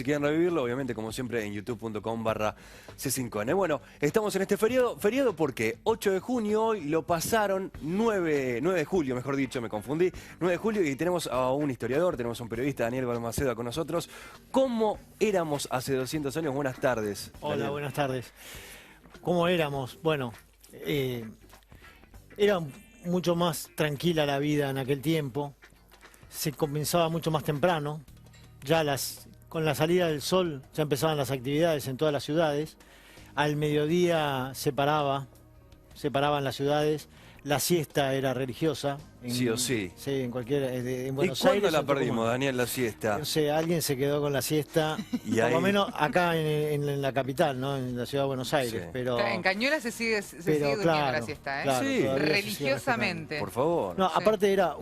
quieren revivirlo, obviamente, como siempre, en youtube.com/C5N. Bueno, estamos en este feriado porque 8 de junio, hoy lo pasaron 9 de julio, mejor dicho, me confundí, 9 de julio, y tenemos a un historiador, tenemos a un periodista, Daniel Balmaceda, con nosotros. ¿Cómo éramos hace 200 años? Buenas tardes. Hola, Daniel. buenas tardes. ¿Cómo éramos? Bueno, era mucho más tranquila la vida en aquel tiempo. Se comenzaba mucho más temprano. Ya con la salida del sol ya empezaban las actividades en todas las ciudades. Al mediodía se paraban las ciudades. La siesta era religiosa. Sí o sí. Sí, en Buenos ¿Y cuándo Aires. la perdimos, Daniel, la siesta? No sé, alguien se quedó con la siesta, Y por ahí... lo menos acá en la capital, ¿no? En la ciudad de Buenos Aires. Sí. Pero En Cañuelas se sigue durmiendo la siesta, ¿eh? claro, Sí. todavía se sigue Religiosamente. Por favor. no, Sí. aparte era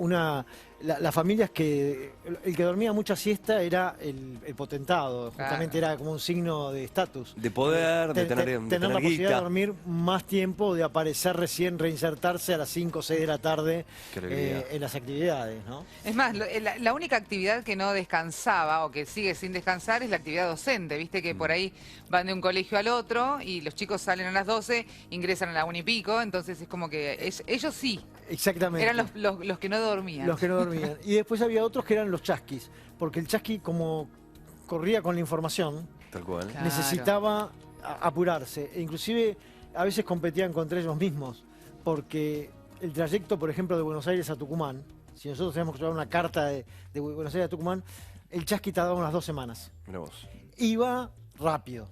las familias que el que dormía mucha siesta era el potentado, justamente era como un signo de estatus. De poder, de tener la posibilidad de guita. dormir más tiempo, de aparecer recién, reinsertarse a las 5 o 6 de la tarde Qué alegría. en las actividades, ¿no? Es más, la única actividad que no descansaba o que sigue sin descansar es la actividad docente. Viste que por ahí van de un colegio al otro y los chicos salen a las 12, ingresan a la 1 y pico, entonces es como que ellos sí, Exactamente. eran los que no dormían. Los que no dormían. Y después había otros que eran los chasquis, porque el chasqui, como corría con la información, Tal cual. Claro. necesitaba apurarse. E inclusive a veces competían contra ellos mismos, porque el trayecto, por ejemplo, de Buenos Aires a Tucumán, si nosotros tenemos que llevar una carta de Buenos Aires a Tucumán, el chasqui tardaba unas 2 semanas. Mirá vos. Iba rápido,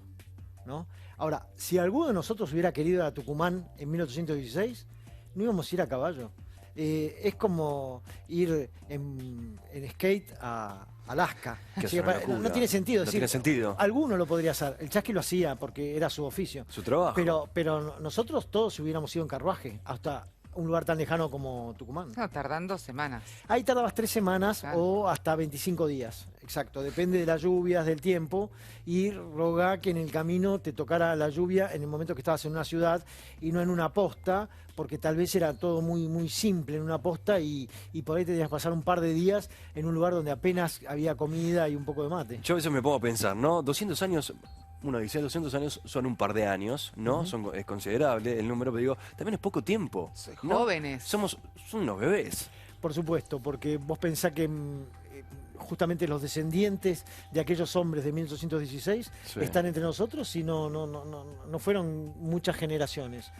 ¿no? Ahora, si alguno de nosotros hubiera querido ir a Tucumán en 1816, no íbamos a ir a caballo. Es como ir en skate a Alaska. Que Así es una que locura. no tiene sentido. No decir, tiene sentido. Alguno lo podría hacer. El chasqui lo hacía porque era su oficio. Su trabajo. Pero nosotros todos hubiéramos ido en carruaje hasta un lugar tan lejano como Tucumán. No, tardan 2 semanas. Ahí tardabas 3 semanas Claro. o hasta 25 días, exacto. Depende de las lluvias, del tiempo, y rogá que en el camino te tocara la lluvia en el momento que estabas en una ciudad y no en una posta, porque tal vez era todo muy, muy simple en una posta y por ahí te tenías que pasar un par de días en un lugar donde apenas había comida y un poco de mate. Yo a veces me pongo a pensar, ¿no? 200 años, uno dice 200 años son un par de años, ¿no? Es considerable el número, pero digo, también es poco tiempo. ¿no? Jóvenes. Son unos bebés. Por supuesto, porque vos pensás que justamente los descendientes de aquellos hombres de 1816 Sí. están entre nosotros y no fueron muchas generaciones.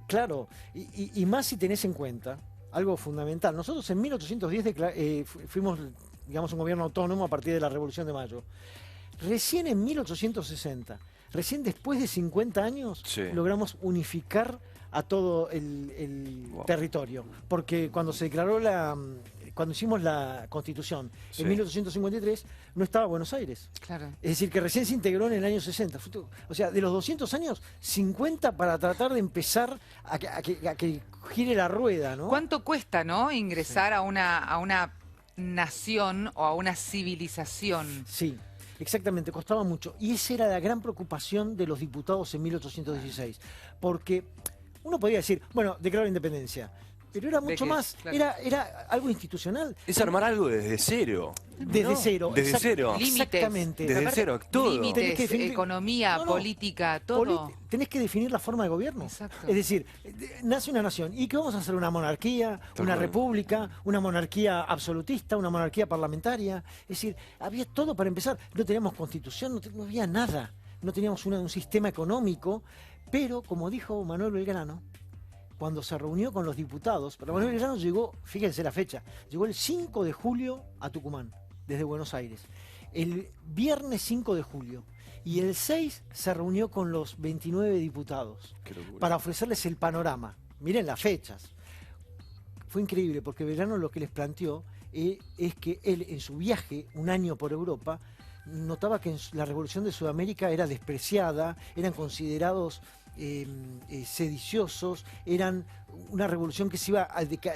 Claro, y más si tenés en cuenta algo fundamental. Nosotros en 1810 fuimos, digamos, un gobierno autónomo a partir de la Revolución de Mayo. Recién en 1860, recién después de 50 años, Sí. logramos unificar a todo el Wow. territorio. Porque cuando se declaró cuando hicimos la Constitución Sí. en 1853, no estaba Buenos Aires. Claro. Es decir, que recién se integró en el año 60. O sea, de los 200 años, 50 para tratar de empezar a que gire la rueda, ¿no? ¿Cuánto cuesta, no, ingresar a una nación o a una civilización? Sí, exactamente, costaba mucho. Y esa era la gran preocupación de los diputados en 1816. Porque uno podría decir, bueno, declaro la independencia. Pero era mucho qué? más, Claro. era algo institucional. Es armar algo desde cero. Desde ¿no? Cero. Desde cero. Límites. Exactamente. Desde Aparte, cero, todo. Tenés Límites, que definir- economía, No, no. política, todo. Tenés que definir la forma de gobierno. Exacto. Es decir, nace una nación. ¿Y qué vamos a hacer? ¿Una monarquía? Tal ¿Una cual. república? ¿Una monarquía absolutista? ¿Una monarquía parlamentaria? Es decir, había todo para empezar. No teníamos constitución, no había nada. No teníamos un sistema económico. Pero, como dijo Manuel Belgrano, cuando se reunió con los diputados, pero Manuel Belgrano llegó, fíjense la fecha, llegó el 5 de julio a Tucumán, desde Buenos Aires. El viernes 5 de julio. Y el 6 se reunió con los 29 diputados Qué locura. para ofrecerles el panorama. Miren las fechas. Fue increíble porque Belgrano lo que les planteó es que él en su viaje, un año por Europa, notaba que la revolución de Sudamérica era despreciada, eran considerados sediciosos, eran una revolución que se iba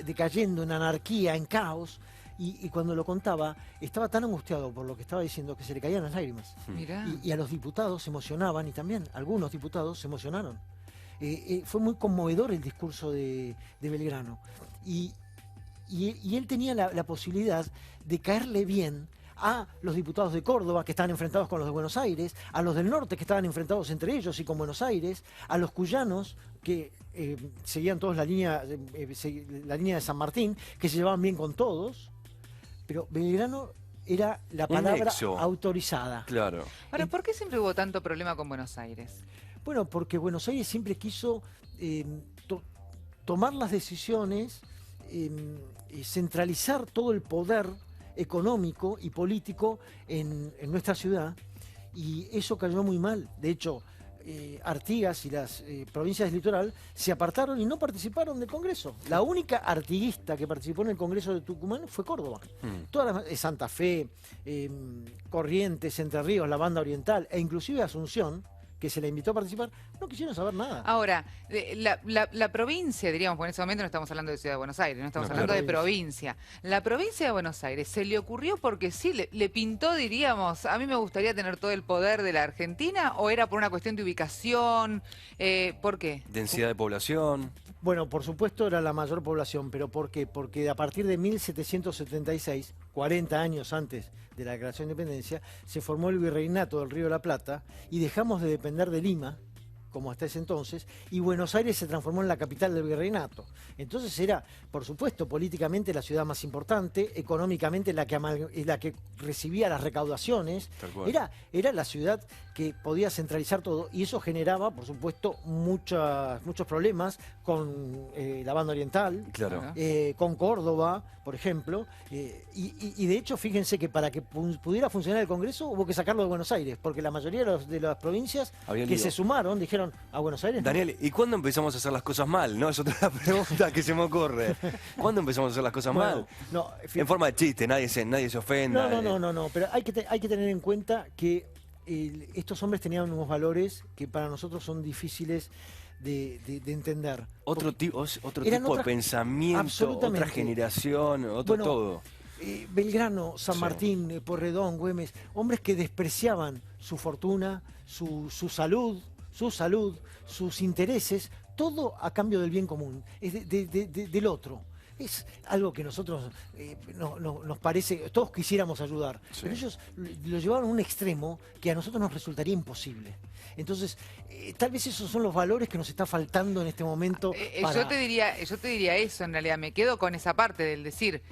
decayendo en anarquía, en caos. Y cuando lo contaba, estaba tan angustiado por lo que estaba diciendo que se le caían las lágrimas. Mirá. Y a los diputados se emocionaban, y también algunos diputados se emocionaron. Fue muy conmovedor el discurso de Belgrano. Y él tenía la posibilidad de caerle bien a los diputados de Córdoba que estaban enfrentados con los de Buenos Aires, a los del norte que estaban enfrentados entre ellos y con Buenos Aires, a los cuyanos que seguían todos la línea de San Martín, que se llevaban bien con todos, pero Belgrano era la palabra nexo. Autorizada. Claro. Ahora, ¿por qué siempre hubo tanto problema con Buenos Aires? Bueno, porque Buenos Aires siempre quiso tomar las decisiones, centralizar todo el poder económico y político en nuestra ciudad, y eso cayó muy mal. De hecho, Artigas y las provincias del litoral se apartaron y no participaron del Congreso. La única artiguista que participó en el Congreso de Tucumán fue Córdoba. Todas las, Santa Fe, Corrientes, Entre Ríos, la Banda Oriental e inclusive Asunción, que se le invitó a participar, no quisieron saber nada. Ahora, la provincia, diríamos, porque en ese momento no estamos hablando de Ciudad de Buenos Aires, no estamos hablando de provincia. La provincia de Buenos Aires, ¿se le ocurrió porque sí, le pintó, diríamos, a mí me gustaría tener todo el poder de la Argentina, o era por una cuestión de ubicación? ¿Por qué? Densidad de población. Bueno, por supuesto era la mayor población, pero ¿por qué? Porque a partir de 1776, 40 años antes de la Declaración de Independencia, se formó el Virreinato del Río de la Plata y dejamos de depender de Lima, como hasta ese entonces, y Buenos Aires se transformó en la capital del virreinato. Entonces era, por supuesto, políticamente la ciudad más importante, económicamente la que recibía las recaudaciones, era la ciudad que podía centralizar todo, y eso generaba, por supuesto, muchos problemas con la Banda Oriental, Claro. con Córdoba, por ejemplo, y de hecho, fíjense que para que pudiera funcionar el Congreso hubo que sacarlo de Buenos Aires, porque la mayoría de las provincias Había que lío. se sumaron dijeron a Buenos Aires. No. Daniel, ¿y cuándo empezamos a hacer las cosas mal? No, es otra pregunta que se me ocurre. ¿Cuándo empezamos a hacer las cosas Bueno, mal? no, En forma de chiste, nadie se ofenda. no, pero hay que tener en cuenta que estos hombres tenían unos valores que para nosotros son difíciles de entender. Otro Porque tipo eran de otras- pensamiento, absolutamente. otra generación, otro Bueno, todo. Belgrano, San Sí. Martín, Porredón, Güemes, hombres que despreciaban su fortuna, su salud, sus intereses, todo a cambio del bien común, del otro. Es algo que nosotros nos parece, todos quisiéramos ayudar, Sí. pero ellos lo llevaron a un extremo que a nosotros nos resultaría imposible. Entonces, tal vez esos son los valores que nos está faltando en este momento. Yo te diría eso, en realidad, me quedo con esa parte del decir,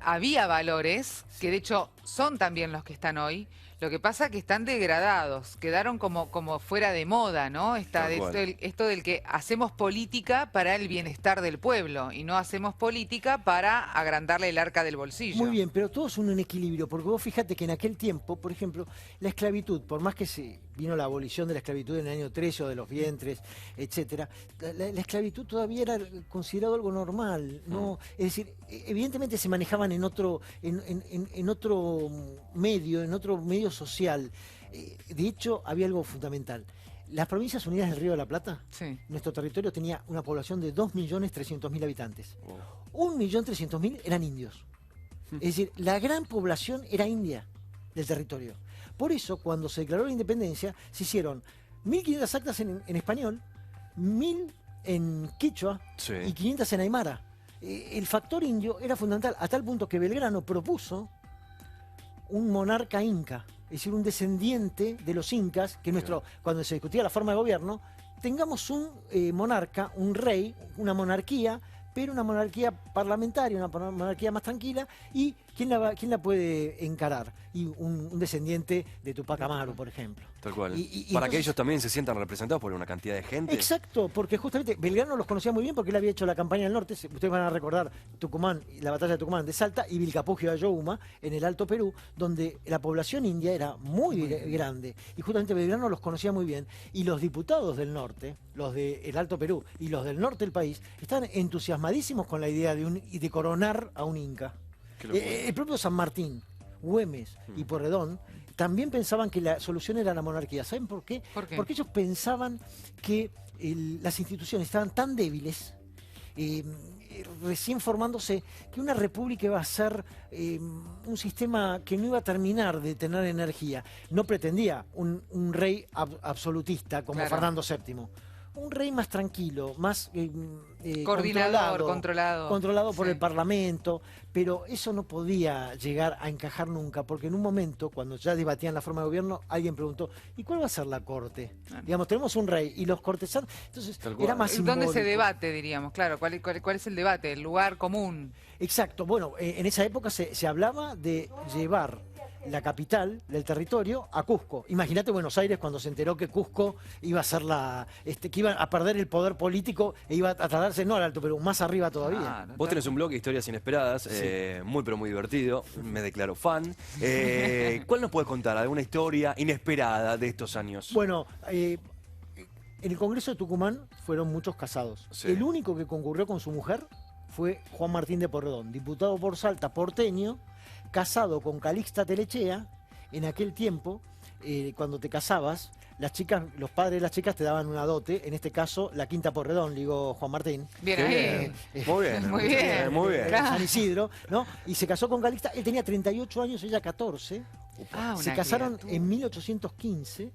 había valores, que de hecho son también los que están hoy, lo que pasa que están degradados, quedaron como fuera de moda, ¿no? Tal cual. Esto del que hacemos política para el bienestar del pueblo y no hacemos política para agrandarle el arca del bolsillo. Muy bien, pero todo es un equilibrio, porque vos fíjate que en aquel tiempo, por ejemplo, la esclavitud, por más que se vino la abolición de la esclavitud en el año 13 o de los vientres, etcétera, la esclavitud todavía era considerado algo normal, ¿no? Es decir, evidentemente se manejaban en otro medio social. De hecho, había algo fundamental. Las Provincias Unidas del Río de la Plata, Sí. nuestro territorio tenía una población de 2.300.000 habitantes. Oh. 1.300.000 eran indios. Es decir, la gran población era india del territorio. Por eso, cuando se declaró la independencia, se hicieron 1.500 actas en español, 1.000 en quichua Sí. y 500 en aymara. El factor indio era fundamental, a tal punto que Belgrano propuso un monarca inca, es decir, un descendiente de los incas, que cuando se discutía la forma de gobierno, tengamos un monarca, un rey, una monarquía, pero una monarquía parlamentaria, una monarquía más tranquila, y ¿quién la puede encarar? Y un descendiente de Tupac Amaru, por ejemplo. Tal cual. Y Para entonces- que ellos también se sientan representados por una cantidad de gente. Exacto, porque justamente Belgrano los conocía muy bien porque él había hecho la campaña del norte. Ustedes van a recordar Tucumán, la batalla de Tucumán de Salta y Vilcapugio de Ayohuma en el Alto Perú, donde la población india era muy grande. Y justamente Belgrano los conocía muy bien. Y los diputados del norte, los del Alto Perú y los del norte del país, estaban entusiasmadísimos con la idea de coronar a un inca. Qué locura. El propio San Martín, Güemes y Porredón también pensaban que la solución era la monarquía. ¿Saben por qué? ¿Por qué? Porque ellos pensaban que las instituciones estaban tan débiles, recién formándose, que una república iba a ser un sistema que no iba a terminar de tener energía. No pretendía un rey absolutista como Claro. Fernando VII. un rey más tranquilo, más Coordinador, controlado por sí. el Parlamento, pero eso no podía llegar a encajar nunca, porque en un momento, cuando ya debatían la forma de gobierno, alguien preguntó, ¿y cuál va a ser la corte? Digamos, tenemos un rey y los cortesanos, entonces Tal cual. era más simbólico. ¿Dónde se debate, diríamos? Claro, ¿cuál es el debate? El lugar común. Exacto, bueno, en esa época se hablaba de llevar la capital del territorio a Cusco. Imagínate Buenos Aires cuando se enteró que Cusco iba a ser que iba a perder el poder político e iba a trasladarse no al Alto Perú, más arriba todavía. Vos tenés un blog de historias inesperadas, muy pero muy divertido, me declaro fan. ¿Cuál nos puedes contar? ¿Alguna historia inesperada de estos años? Bueno, en el Congreso de Tucumán fueron muchos casados. Sí. El único que concurrió con su mujer fue Juan Martín de Porredón, diputado por Salta, porteño, casado con Calixta Telechea. En aquel tiempo, cuando te casabas, las chicas, los padres de las chicas te daban una dote, en este caso la Quinta Porredón, digo Juan Martín. Bien Qué ahí. bien. Muy bien. Muy bien. Muy bien. Claro. San Isidro, ¿no? Y se casó con Calixta, él tenía 38 años, ella 14. Ah, Se una casaron criatura. en 1815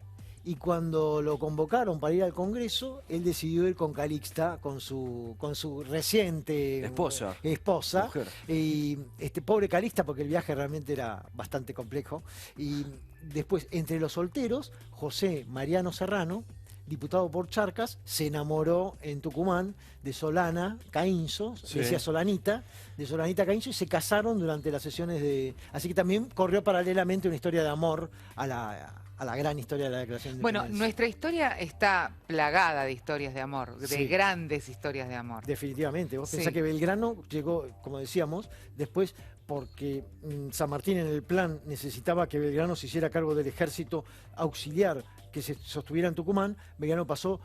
y cuando lo convocaron para ir al Congreso, él decidió ir con Calixta, con su reciente esposa. Mujer. Y pobre Calixta, porque el viaje realmente era bastante complejo. Y después, entre los solteros, José Mariano Serrano, diputado por Charcas, se enamoró en Tucumán de Solana Caínzo, Sí. decía Solanita, de Solanita Caínzo, y se casaron durante las sesiones de... Así que también corrió paralelamente una historia de amor a la gran historia de la Declaración de Bueno, Independencia. nuestra historia está plagada de historias de amor, de Sí. grandes historias de amor. Definitivamente. Vos Sí. pensás que Belgrano llegó, como decíamos, después porque San Martín en el plan necesitaba que Belgrano se hiciera cargo del ejército auxiliar que se sostuviera en Tucumán. Belgrano pasó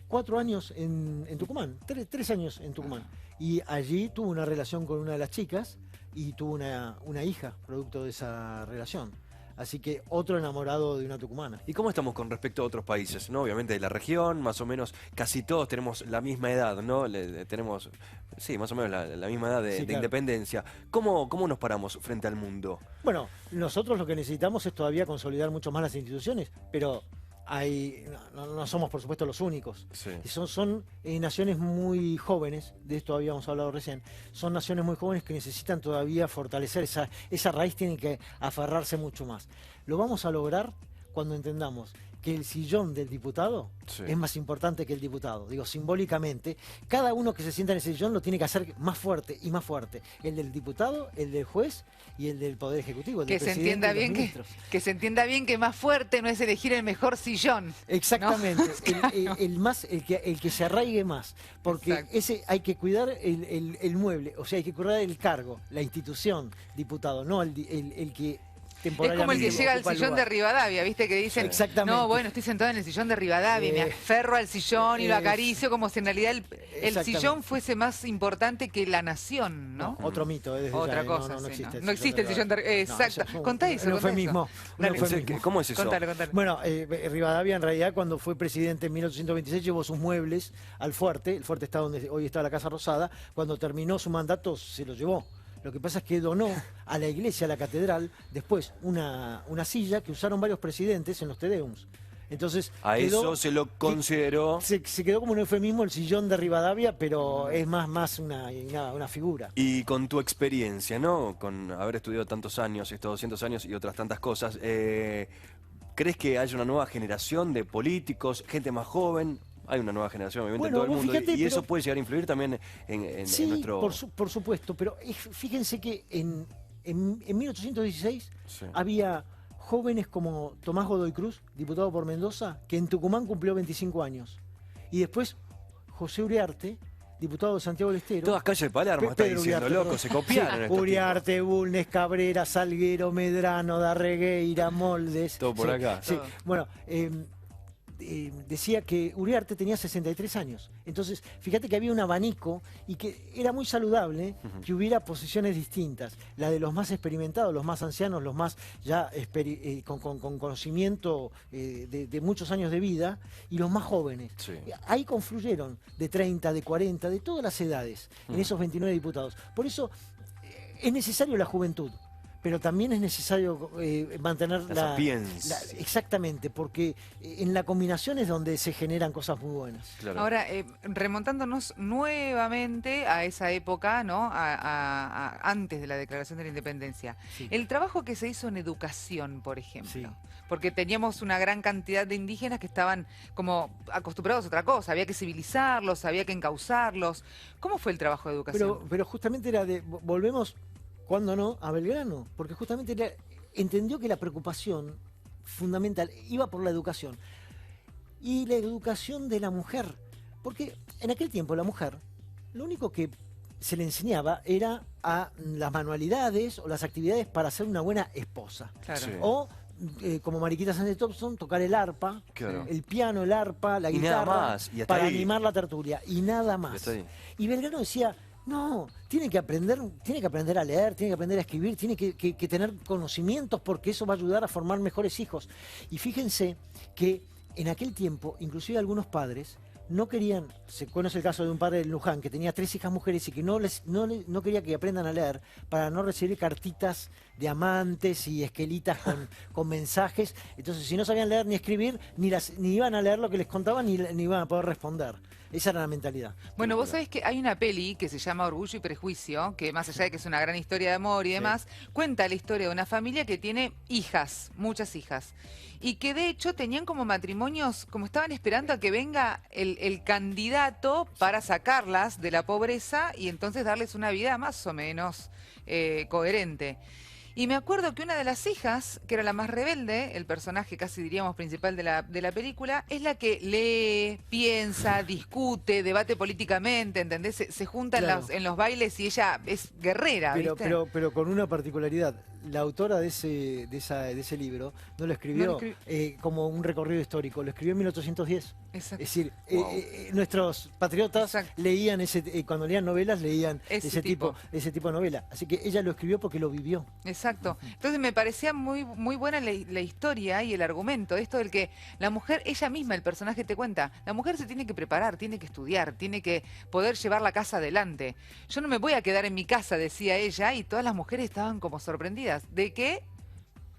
4 años en Tucumán, 3 años en Tucumán. Y allí tuvo una relación con una de las chicas y tuvo una hija producto de esa relación. Así que otro enamorado de una tucumana. ¿Y cómo estamos con respecto a otros países? ¿No? Obviamente de la región, más o menos, casi todos tenemos la misma edad, ¿no? Tenemos, sí, más o menos la misma edad Sí, de claro. independencia. ¿Cómo nos paramos frente al mundo? Bueno, nosotros lo que necesitamos es todavía consolidar mucho más las instituciones, pero no somos, por supuesto, los únicos. Sí. Son naciones muy jóvenes, de esto habíamos hablado recién, son naciones muy jóvenes que necesitan todavía fortalecer esa raíz, tienen que aferrarse mucho más. Lo vamos a lograr cuando entendamos que el sillón del diputado Sí. es más importante que el diputado. Digo, simbólicamente, cada uno que se sienta en ese sillón lo tiene que hacer más fuerte y más fuerte. El del diputado, el del juez y el del Poder Ejecutivo, el Que del se presidente entienda y los bien ministros. que se entienda bien que más fuerte no es elegir el mejor sillón. Exactamente, el que se arraigue más, porque Exacto. ese hay que cuidar el mueble, o sea, hay que cuidar el cargo, la institución, diputado, no el que Es como el temporariamente que llega al ocupa el sillón de lugar. Rivadavia, ¿viste? Que dicen, Exactamente. no, bueno, estoy sentado en el sillón de Rivadavia y me Eh, aferro al sillón y lo eh, acaricio como si en realidad el exactamente. sillón fuese más importante que la nación, ¿no? Otro mito, desde Otra ya, cosa, no sí, existe. no existe el sillón de... No, Exacto. eso es Contá eso, un contá eufemismo. eso. Un Dale. eufemismo. ¿Cómo es eso? Contalo. Bueno, Rivadavia en realidad cuando fue presidente en 1826 llevó sus muebles al fuerte, el fuerte está donde hoy está la Casa Rosada, cuando terminó su mandato se lo llevó. Lo que pasa es que donó a la iglesia, a la catedral, después una silla que usaron varios presidentes en los Tedeums. Entonces, A eso se lo consideró. se quedó como un eufemismo el sillón de Rivadavia, pero es más una figura. Y con tu experiencia, ¿no? Con haber estudiado tantos años, estos 200 años y otras tantas cosas, ¿crees que haya una nueva generación de políticos, gente más joven? Hay una nueva generación, obviamente, Bueno, en todo el vos mundo. fíjate, Y eso pero- puede llegar a influir también en Sí, nuestro... por supuesto, pero fíjense que en 1816 Sí. había jóvenes como Tomás Godoy Cruz, diputado por Mendoza, que en Tucumán cumplió 25 años. Y después José Uriarte, diputado de Santiago del Estero. Todas calles de Palermo, está Pedro diciendo, Uriarte, loco, perdón. se copiaron Sí, estos Uriarte, Bulnes, Cabrera, Salguero, Medrano, Darregueira, Moldes. Todo por Sí, acá. sí. Todo. Bueno, decía que Uriarte tenía 63 años. Entonces, fíjate que había un abanico y que era muy saludable que hubiera posiciones distintas. La de los más experimentados, los más ancianos, los más ya con conocimiento de muchos años de vida y los más jóvenes. Sí. Ahí confluyeron de 30, de 40, de todas las edades en esos 29 diputados. Por eso es necesario la juventud. pero también es necesario mantener La sapiens. exactamente, porque en la combinación es donde se generan cosas muy buenas. Claro. Ahora, remontándonos nuevamente a esa época, ¿no? Antes de la Declaración de la Independencia. Sí. El trabajo que se hizo en educación, por ejemplo. Sí. Porque teníamos una gran cantidad de indígenas que estaban como acostumbrados a otra cosa. Había que civilizarlos, había que encauzarlos. ¿Cómo fue el trabajo de educación? Pero justamente era volvemos, cuando no, a Belgrano, porque justamente entendió que la preocupación fundamental iba por la educación. Y la educación de la mujer, porque en aquel tiempo la mujer, lo único que se le enseñaba era a las manualidades o las actividades para ser una buena esposa. Claro. Sí. O, como Mariquita Sánchez Thompson, tocar el arpa, Claro. el piano, el arpa, la Y nada guitarra, más, y hasta para ahí. animar la tertulia, y nada Y más. hasta ahí. Y Belgrano decía, no, tiene que aprender a leer, tiene que aprender a escribir, tiene que tener conocimientos porque eso va a ayudar a formar mejores hijos. Y fíjense que en aquel tiempo, inclusive algunos padres no querían, se conoce el caso de un padre de Luján que tenía 3 hijas mujeres y que no quería que aprendan a leer para no recibir cartitas de amantes y esquelitas con mensajes. Entonces, si no sabían leer ni escribir, ni iban a leer lo que les contaban ni iban a poder responder. Esa era la mentalidad. Bueno, vos sabés que hay una peli que se llama Orgullo y Prejuicio, que más allá de que es una gran historia de amor y demás, cuenta la historia de una familia que tiene hijas, muchas hijas, y que de hecho tenían como matrimonios, como estaban esperando a que venga el candidato para sacarlas de la pobreza y entonces darles una vida más o menos coherente. Y me acuerdo que una de las hijas, que era la más rebelde, el personaje casi diríamos principal de la película, es la que lee, piensa, discute, debate políticamente, ¿entendés? Se junta Claro. en los bailes y ella es guerrera, ¿viste? Pero con una particularidad. La autora de ese libro no lo escribió como un recorrido histórico, lo escribió en 1810. Exacto. Es decir, Wow. Nuestros patriotas Exacto. leían cuando leían novelas, leían Ese tipo. ese tipo de novela. Así que ella lo escribió porque lo vivió. Exacto. Entonces me parecía muy, muy buena la historia y el argumento, esto del que la mujer, ella misma, el personaje te cuenta, la mujer se tiene que preparar, tiene que estudiar, tiene que poder llevar la casa adelante. Yo no me voy a quedar en mi casa, decía ella, y todas las mujeres estaban como sorprendidas. ¿De qué?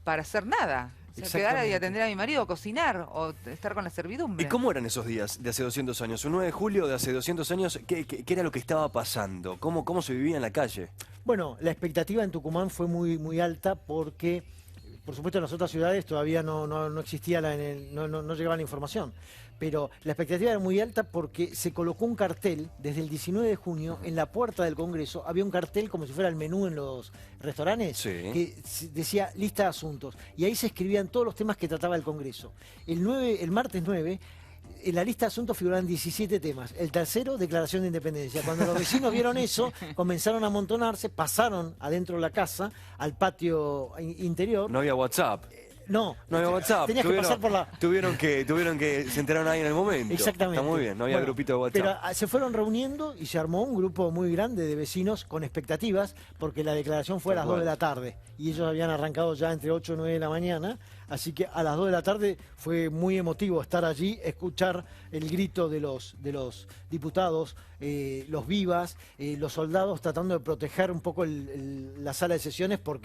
Para hacer nada. O sea, quedar y Exactamente. atender a mi marido, cocinar o estar con la servidumbre. ¿Y cómo eran esos días de hace 200 años? Un 9 de julio de hace 200 años, ¿qué era lo que estaba pasando? ¿Cómo se vivía en la calle? Bueno, la expectativa en Tucumán fue muy, muy alta porque, por supuesto, en las otras ciudades todavía no existía, no llegaba la información. Pero la expectativa era muy alta porque se colocó un cartel desde el 19 de junio en la puerta del Congreso. Había un cartel como si fuera el menú en los restaurantes Sí. que decía lista de asuntos. Y ahí se escribían todos los temas que trataba el Congreso. El martes 9... en la lista de asuntos figuraban 17 temas. El tercero, declaración de independencia. Cuando los vecinos vieron eso, comenzaron a amontonarse, pasaron adentro de la casa, al patio interior. No había WhatsApp. No No había WhatsApp. Tenías que pasar por la... Tuvieron que se enteraron ahí en el momento. Exactamente. Está muy bien, no había Bueno, grupito de WhatsApp. Pero se fueron reuniendo y se armó un grupo muy grande de vecinos con expectativas porque la declaración fue a las Tal 2 de cual. la tarde y ellos habían arrancado ya entre 8 y 9 de la mañana, así que a las 2 de la tarde fue muy emotivo estar allí, escuchar el grito de los diputados, los vivas, los soldados tratando de proteger un poco la sala de sesiones para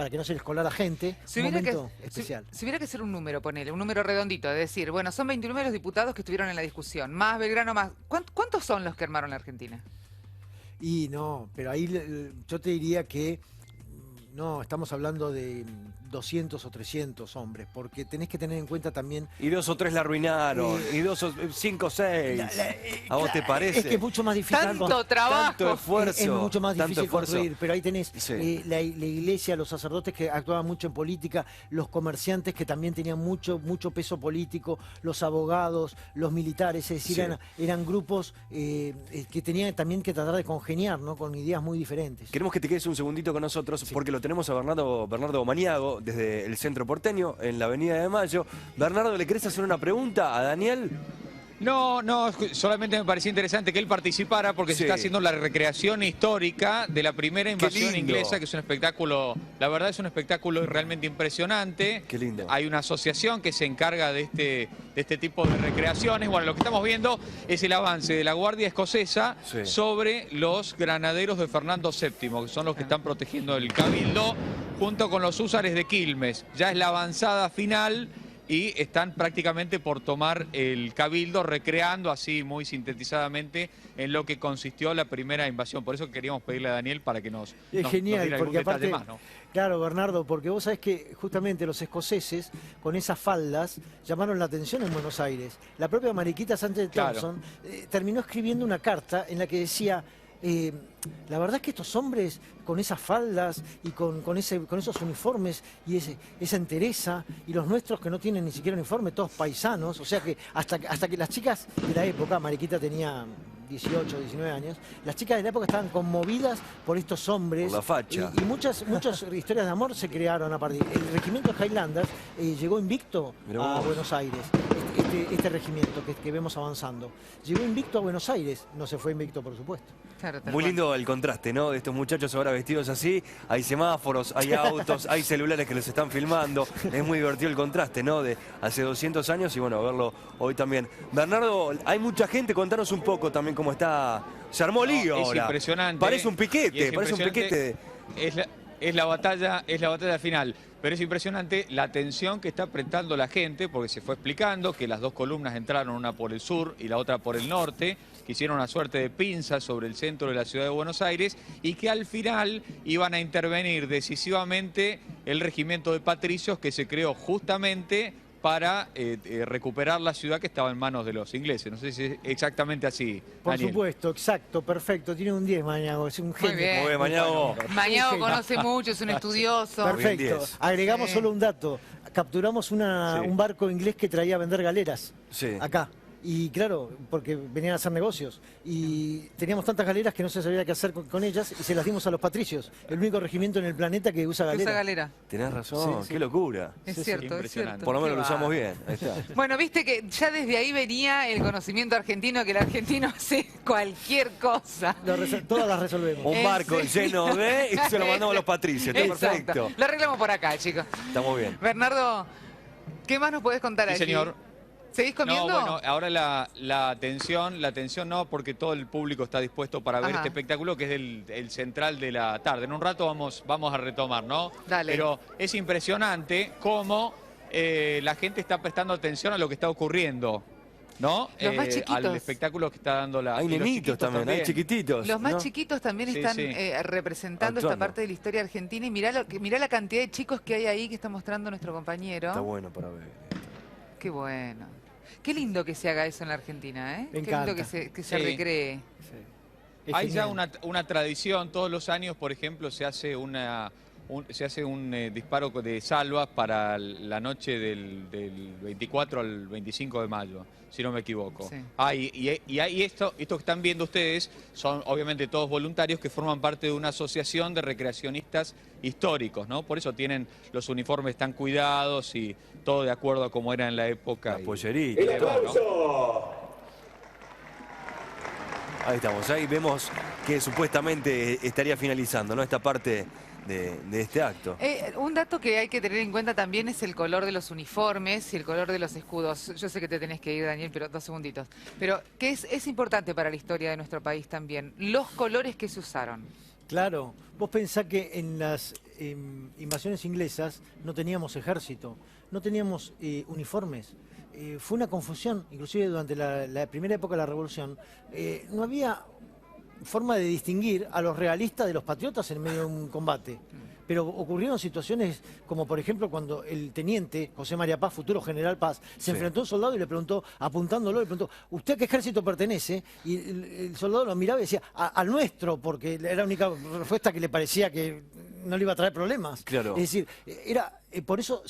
que no se les colara gente. Si Un hubiera, momento especial. si hubiera que ser un número, ponele, un número redondito, de decir, bueno, son 29 los diputados que estuvieron en la discusión, más Belgrano, más... ¿Cuántos son los que armaron la Argentina? Y no, pero ahí yo te diría que no, estamos hablando de 200 o 300 hombres, porque tenés que tener en cuenta también... Y 2 o 3 la arruinaron, y 2 o 5 o 6. ¿A vos te parece? Es que es mucho más difícil... Tanto trabajo. Tanto esfuerzo. Es mucho más tanto difícil esfuerzo. construir, pero ahí tenés Sí. la iglesia, los sacerdotes que actuaban mucho en política, los comerciantes que también tenían mucho peso político, los abogados, los militares, es decir, Sí. eran grupos que tenían también que tratar de congeniar, ¿no? Con ideas muy diferentes. Queremos que te quedes un segundito con nosotros porque lo tenemos a Bernardo Maniago desde el centro porteño en la Avenida de Mayo. Bernardo, ¿le querés hacer una pregunta a Daniel? No, solamente me parecía interesante que él participara porque Sí. se está haciendo la recreación histórica de la primera invasión lindo. inglesa, que es un espectáculo, la verdad es un espectáculo realmente impresionante. Qué lindo. Hay una asociación que se encarga de este tipo de recreaciones. Bueno, lo que estamos viendo es el avance de la Guardia Escocesa Sí. sobre los granaderos de Fernando VII, que son los que están protegiendo el Cabildo. junto con los húsares de Quilmes. Ya es la avanzada final y están prácticamente por tomar el Cabildo, recreando así muy sintetizadamente en lo que consistió la primera invasión. Por eso queríamos pedirle a Daniel para que nos Genial, diera algún porque detalle aparte, más, ¿no? claro, Bernardo, porque vos sabés que justamente los escoceses con esas faldas llamaron la atención en Buenos Aires. La propia Mariquita Sánchez Claro. Thompson terminó escribiendo una carta en la que decía... la verdad es que estos hombres con esas faldas y con esos uniformes y esa entereza, y los nuestros que no tienen ni siquiera uniforme, todos paisanos, o sea que hasta que las chicas de la época, Mariquita tenía 18, 19 años, las chicas de la época estaban conmovidas por estos hombres. Por la facha. Y muchas historias de amor se crearon a partir. El regimiento de Highlanders llegó invicto Mirá a vos. Buenos Aires. Este regimiento que vemos avanzando. Llegó invicto a Buenos Aires, no se fue invicto, por supuesto. Claro, tal Muy cual. lindo el contraste, ¿no? De estos muchachos ahora vestidos así. Hay semáforos, hay autos, hay celulares que los están filmando. Es muy divertido el contraste, ¿no? De hace 200 años y bueno, verlo hoy también. Bernardo, hay mucha gente. Contanos un poco también cómo está. Se armó lío Es ahora. impresionante. Parece un y piquete, es parece un impresionante. piquete. Es la batalla final. Pero es impresionante la atención que está apretando la gente, porque se fue explicando que las dos columnas entraron, una por el sur y la otra por el norte, que hicieron una suerte de pinza sobre el centro de la ciudad de Buenos Aires, y que al final iban a intervenir decisivamente el regimiento de patricios que se creó justamente para recuperar la ciudad que estaba en manos de los ingleses. No sé si es exactamente así, Por Daniel. supuesto, exacto, perfecto. Tiene un 10, Mañago, es un genio. bien. Muy bien, Mañago. Mañado Sí. conoce mucho, es un estudioso. Muy bien, Perfecto. 10. Agregamos Sí. solo un dato. Capturamos Sí. un barco inglés que traía a vender galeras Sí. acá. Y claro, porque venían a hacer negocios. Y teníamos tantas galeras que no se sabía qué hacer con ellas y se las dimos a los patricios. El único regimiento en el planeta que usa Que galera. usa galera. Tenés razón, Sí, sí. qué locura. Es Sí, sí, cierto, es impresionante. cierto. Por lo menos Qué lo usamos bárbaro. bien. Ahí está. Bueno, viste que ya desde ahí venía el conocimiento argentino, que el argentino hace cualquier cosa. Todas las resolvemos. Un ¿En barco serio? lleno de y se lo mandamos a los patricios. Está Exacto. perfecto. Lo arreglamos por acá, chicos. Estamos bien. Bernardo, ¿qué más nos podés contar Sí, aquí? señor. ¿Seguís comiendo? No, bueno, ahora la atención no, porque todo el público está dispuesto para ver Ajá. este espectáculo que es el central de la tarde. En un rato vamos a retomar, ¿no? Dale. Pero es impresionante cómo la gente está prestando atención a lo que está ocurriendo, ¿no? Los más chiquitos. Al espectáculo que está dando la... Hay y los nenitos chiquitos también, hay chiquititos. Los más ¿no? chiquitos también Sí, están sí. representando esta Actuando. parte de la historia argentina. Y mirá la cantidad de chicos que hay ahí que está mostrando nuestro compañero. Está bueno para ver. Qué bueno. Qué lindo que se haga eso en la Argentina, ¿eh? Me Qué lindo encanta. que se Sí. recree. Sí. Es Hay ya genial. una tradición, todos los años, por ejemplo, se hace un disparo de salvas para la noche del 24 al 25 de mayo, si no me equivoco. Sí. Y esto que están viendo ustedes son obviamente todos voluntarios que forman parte de una asociación de recreacionistas históricos, ¿no? Por eso tienen los uniformes tan cuidados y todo de acuerdo a cómo era en la época. La y- pollerita. y demás, ¿no? Ahí estamos, ahí vemos que supuestamente estaría finalizando, ¿no? Esta parte de este acto. Un dato que hay que tener en cuenta también es el color de los uniformes y el color de los escudos. Yo sé que te tenés que ir, Daniel, pero 2 segunditos. Pero que es importante para la historia de nuestro país también, los colores que se usaron. Claro, vos pensás que en las invasiones inglesas no teníamos ejército, no teníamos uniformes. Fue una confusión, inclusive durante la primera época de la Revolución. No había forma de distinguir a los realistas de los patriotas en medio de un combate. Pero ocurrieron situaciones como, por ejemplo, cuando el teniente José María Paz, futuro general Paz, se Sí. enfrentó a un soldado y le preguntó, apuntándolo, le preguntó, ¿usted a qué ejército pertenece? Y el soldado lo miraba y decía, al nuestro, porque era la única respuesta que le parecía que no le iba a traer problemas. Claro. Es decir, por eso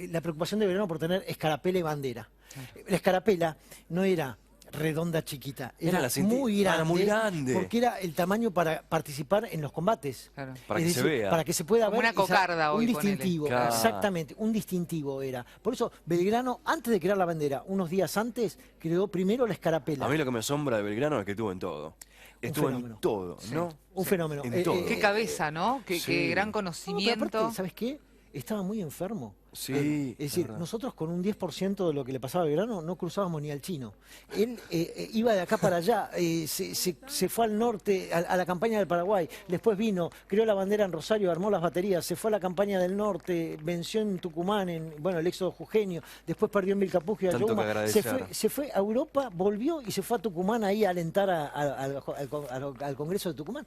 la preocupación de Belgrano por tener escarapela y bandera. La escarapela no era redonda chiquita, Era era la muy grande, muy grande. porque era el tamaño para participar en los combates. Claro. Para Es que se decir, vea. para que se pueda Como ver una y sa- cocarda hoy, un ponele. distintivo, Claro. exactamente, un distintivo era. Por eso Belgrano, antes de crear la bandera, unos días antes, creó primero la escarapela. A mí lo que me asombra de Belgrano es que estuvo en todo. Estuvo en fenómeno. todo, ¿no? Un fenómeno. En todo. Qué cabeza, ¿no? Sí. Qué gran No, pero conocimiento. aparte, ¿sabes qué? Estaba muy enfermo. Sí, Es decir, verdad. nosotros con un 10% de lo que le pasaba a Belgrano no cruzábamos ni al chino. Él iba de acá para allá, se fue al norte, a la campaña del Paraguay, después vino, creó la bandera en Rosario, armó las baterías, se fue a la campaña del norte, venció en Tucumán, el éxodo jujeño, después perdió en Vilcapugio y Tanto que Ayohuma, agradecer. se fue a Europa, volvió y se fue a Tucumán ahí a alentar al Congreso de Tucumán.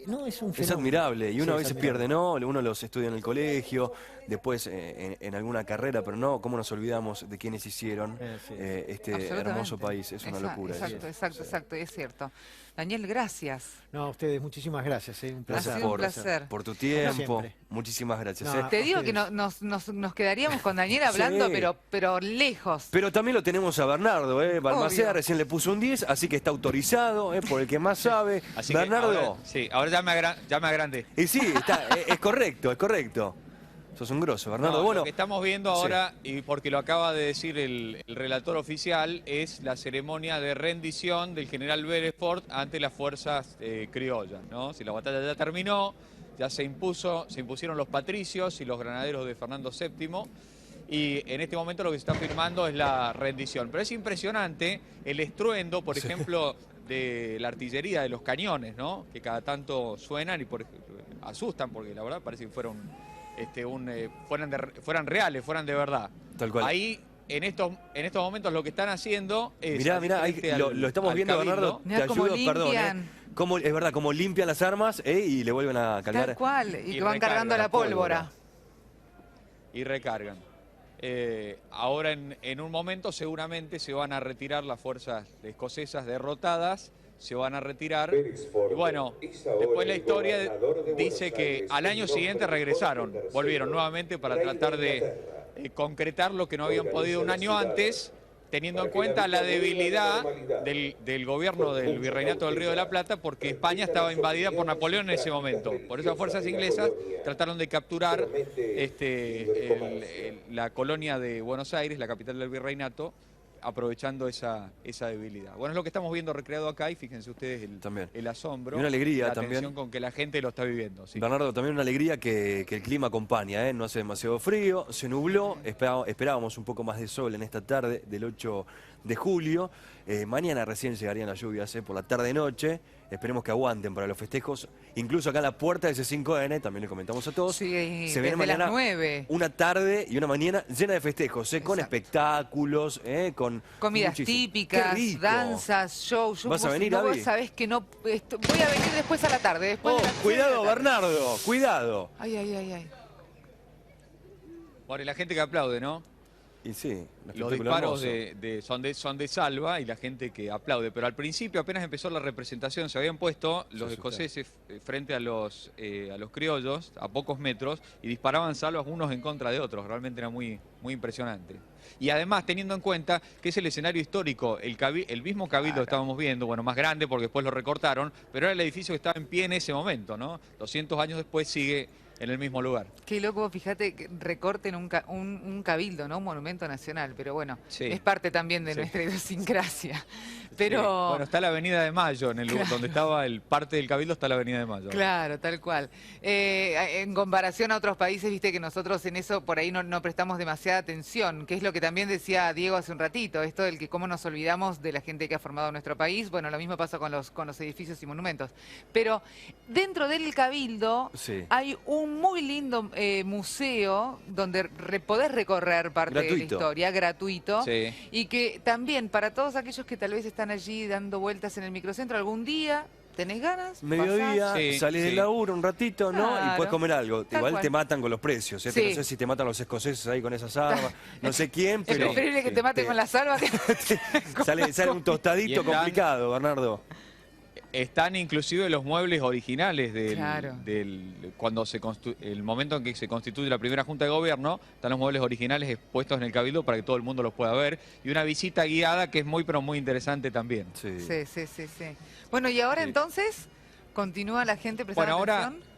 No, es un Es fenómeno. admirable y uno Sí, a es veces admirable. pierde, ¿no? Uno los estudia en el colegio, después en alguna carrera, pero no, ¿cómo nos olvidamos de quienes hicieron Sí. este Absolutamente. hermoso país? Es una locura. Exacto, exacto, es cierto. Daniel, gracias. No, a ustedes, muchísimas gracias. Un placer. Gracias sido un placer. por tu tiempo. siempre. Muchísimas gracias. No, Te digo que ustedes. nos quedaríamos con Daniel hablando, Sí. pero lejos. Pero también lo tenemos a Bernardo, Balmaceda Obvio. recién le puso un 10, así que está autorizado, por el que más sabe. Así que Bernardo. ahora ya me agrandé. Y sí, es correcto, es correcto. Sos un grosso, Bernardo. No, Bueno, lo que estamos viendo ahora, y porque lo acaba de decir el relator oficial, es la ceremonia de rendición del general Beresford ante las fuerzas criollas, ¿no? Si la batalla ya terminó, ya se impusieron los patricios y los granaderos de Fernando VII, y en este momento lo que se está firmando es la rendición. Pero es impresionante el estruendo, por ejemplo, de la artillería, de los cañones, ¿no? Que cada tanto suenan y asustan, porque la verdad parece que fueran reales, fueran de verdad. Tal cual. Ahí, en estos momentos, lo que están haciendo es... mirá, ahí frente lo estamos al viendo, cabildo. Bernardo. Mirá Te cómo ayudo, perdón. limpian. Es verdad, como limpian las armas y le vuelven a cargar. Tal cual, y que van recargan cargando la la pólvora. Y recargan. Ahora, en un momento, seguramente se van a retirar las fuerzas escocesas derrotadas, se van a retirar. Y bueno, después la historia dice que al año siguiente regresaron, volvieron nuevamente para tratar de concretar lo que no habían podido un año antes, teniendo en cuenta la debilidad del gobierno del Virreinato del Río de la Plata, porque España estaba invadida por Napoleón en ese momento. Por eso las fuerzas inglesas trataron de capturar la colonia de Buenos Aires, la capital del Virreinato, aprovechando esa debilidad. Bueno, es lo que estamos viendo recreado acá y fíjense ustedes También. el asombro, Y una alegría la también. atención con que la gente lo está viviendo. Sí. Bernardo, también una alegría que el clima acompaña, no hace demasiado frío, se nubló, esperábamos un poco más de sol en esta tarde del 8 de julio. Mañana recién llegarían las lluvias por la tarde-noche. Esperemos que aguanten para los festejos. Incluso acá en la puerta de C5N, también le comentamos a todos, Sí, se viene desde las mañana 9. una tarde y una mañana llena de festejos, con Exacto. espectáculos, con Comidas muchísimo. típicas, Qué rico. danzas, shows. ¿Vas a venir, Abby? Vos sabés que no... voy a venir después a la tarde. Después Oh, de las 6 de cuidado, la tarde. Bernardo, cuidado. Ay. Bueno, y la gente que aplaude, ¿no? Y sí, un Los espectáculo disparos hermoso. son de salva y la gente que aplaude. Pero al principio, apenas empezó la representación, se habían puesto los escoceses frente a los criollos, a pocos metros, y disparaban salvas unos en contra de otros. Realmente era muy, muy impresionante. Y además, teniendo en cuenta que es el escenario histórico, el mismo cabildo que estábamos viendo, bueno, más grande porque después lo recortaron, pero era el edificio que estaba en pie en ese momento, ¿no? 200 años después sigue en el mismo lugar. Qué loco, fíjate, que recorten un cabildo, ¿no? Un monumento nacional, pero bueno, Sí. es parte también de Sí. nuestra idiosincrasia. Sí. Pero... Bueno, está la Avenida de Mayo, en el lugar donde estaba el parte del cabildo está la Avenida de Mayo. Claro, tal cual. En comparación a otros países, viste que nosotros en eso por ahí no prestamos demasiada atención, que es lo que también decía Diego hace un ratito, esto del que cómo nos olvidamos de la gente que ha formado nuestro país. Bueno, lo mismo pasa con los edificios y monumentos. Pero dentro del Cabildo Sí. hay un muy lindo museo donde podés recorrer parte de la Gratuito. historia, gratuito. Sí. Y que también para todos aquellos que tal vez están allí dando vueltas en el microcentro, algún día tenés ganas, Mediodía, pasás. Sí, salís sí. del laburo un ratito, ¿no? Y Claro. puedes comer algo. Tal Igual cual. te matan con los precios, Sí. No sé si te matan los escoceses ahí con esas armas, no sé quién, Es pero preferible que te maten con la salva que... sale un Y tostadito están- complicado, Bernardo. Están inclusive los muebles originales Claro. cuando el momento en que se constituye la primera Junta de Gobierno, están los muebles originales expuestos en el Cabildo para que todo el mundo los pueda ver. Y una visita guiada que es muy, pero muy interesante también. Sí. Sí. Bueno, y ahora Sí. entonces, ¿continúa la gente prestando Bueno, ahora- atención?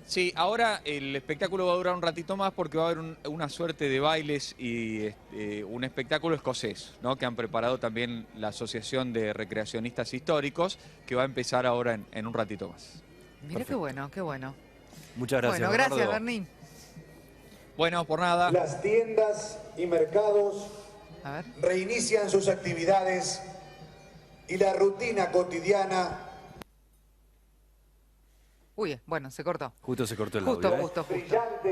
Sí, ahora el espectáculo va a durar un ratito más porque va a haber una suerte de bailes y un espectáculo escocés, ¿no? Que han preparado también la Asociación de Recreacionistas Históricos, que va a empezar ahora en un ratito más. Mira qué bueno, qué bueno. Muchas gracias, Bueno, gracias, Bernardo. Bernín. Bueno, por nada. Las tiendas y mercados A ver. reinician sus actividades y la rutina cotidiana. Uy, bueno, se cortó. Justo se cortó el Justo, audio. justo.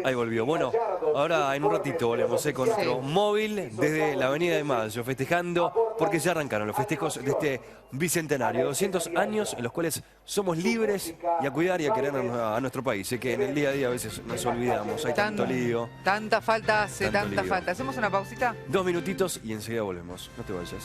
Ahí volvió. Bueno, ahora en un ratito volvemos con nuestro móvil desde la Avenida de Mayo, festejando, porque ya arrancaron los festejos de este bicentenario. 200 años en los cuales somos libres y a cuidar y a querer a nuestro país. Sé que en el día a día a veces nos olvidamos, hay tanto lío. Tanta falta hace, Tanto tanta lío. falta. ¿Hacemos una pausita? 2 minutitos y enseguida volvemos. No te vayas.